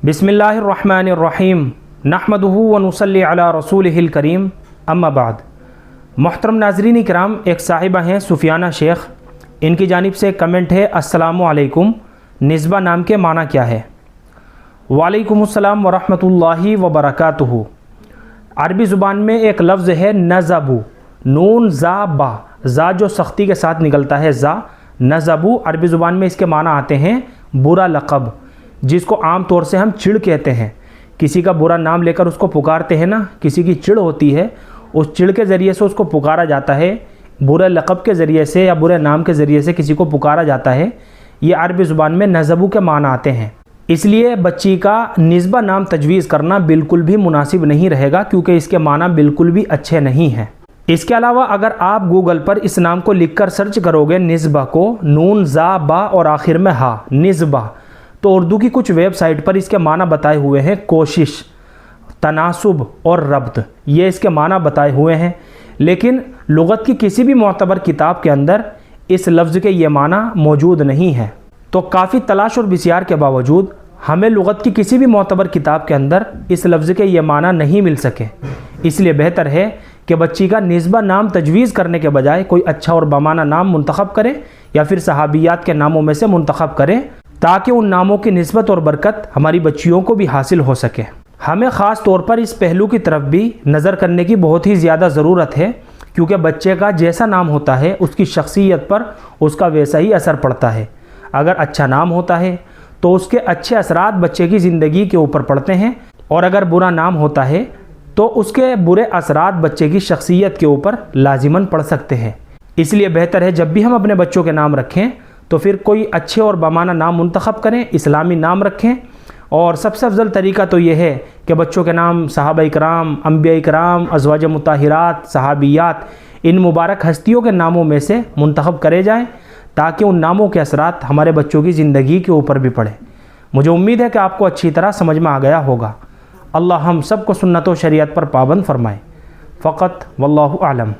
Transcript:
बिस्मिल्लाहिर्रहमानिर्रहीम नहमदुहु व नुसल्ली अला रसूलिहिल करीम अम्मा बाद। मोहतरम नाज़रीन इकराम, एक साहिबा हैं सुफियाना शेख, इनकी जानिब से कमेंट है, अस्सलामु अलैकुम, निस्बा नाम के माना क्या है? वालेकुमुस्सलाम व रहमतुल्लाहि व बरकातुहू। अरबी ज़ुबान में एक लफ्ज़ है नज़बू, नून ज़ा बा, ज़ा जो सख्ती के साथ निकलता है ज़ा, नज़बू। अरबी ज़ुबान में इसके माना आते हैं बुरा लक़ब, जिसको आम तौर से हम चिढ़ कहते हैं। किसी का बुरा नाम लेकर उसको पुकारते हैं ना, किसी की चिढ़ होती है, उस चिढ़ के ज़रिए से उसको पुकारा जाता है, बुरे लक़ब के ज़रिए से या बुरे नाम के ज़रिए से किसी को पुकारा जाता है। ये अरबी ज़ुबान में नज़बू के माना आते हैं। इसलिए बच्ची का निस्बा नाम तजवीज़ करना बिल्कुल भी मुनासिब नहीं रहेगा, क्योंकि इसके माना बिल्कुल भी अच्छे नहीं हैं। इसके अलावा अगर आप गूगल पर इस नाम को लिखकर सर्च करोगे, निस्बा को, नून ज़ा बा और आखिर में हा, निस्बा, तो उर्दू की कुछ वेबसाइट पर इसके माना बताए हुए हैं कोशिश, तनासुब और रब्त, ये इसके माना बताए हुए हैं। लेकिन लुग़त की किसी भी मोतबर किताब के अंदर इस लफ्ज़ के ये माना मौजूद नहीं है। तो काफ़ी तलाश और बिस्यार के बावजूद हमें लुग़त की किसी भी मोतबर किताब के अंदर इस लफ्ज़ के ये माना नहीं मिल सके। इसलिए बेहतर है कि बच्ची का निस्बा नाम तजवीज़ करने के बजाय कोई अच्छा और बमाना नाम मुंतखब करें, या फिर सहाबियात के नामों में से मुंतखब करें, ताकि उन नामों की निस्बत और बरकत हमारी बच्चियों को भी हासिल हो सके। हमें ख़ास तौर पर इस पहलू की तरफ भी नज़र करने की बहुत ही ज़्यादा ज़रूरत है, क्योंकि बच्चे का जैसा नाम होता है उसकी शख्सियत पर उसका वैसा ही असर पड़ता है। अगर अच्छा नाम होता है तो उसके अच्छे असरात बच्चे की ज़िंदगी के ऊपर पड़ते हैं, और अगर बुरा नाम होता है तो उसके बुरे असरात बच्चे की शख्सियत के ऊपर लाजिमन पड़ सकते हैं। इसलिए बेहतर है जब भी हम अपने बच्चों के नाम रखें तो फिर कोई अच्छे और बमाना नाम मुंतखब करें, इस्लामी नाम रखें। और सबसे अफजल तरीका तो ये है कि बच्चों के नाम सहाबा इकराम, अंबिया इकराम, अज़वाज मुताहिरात, सहाबियात, इन मुबारक हस्तियों के नामों में से मुंतखब करे जाएं, ताकि उन नामों के असरात हमारे बच्चों की ज़िंदगी के ऊपर भी पड़े। मुझे उम्मीद है कि आपको अच्छी तरह समझ में आ गया होगा। अल्लाह हम सबको सुन्नत व शरीयत पर पाबंद फरमाए। फ़क़त वल्लाहु आलम।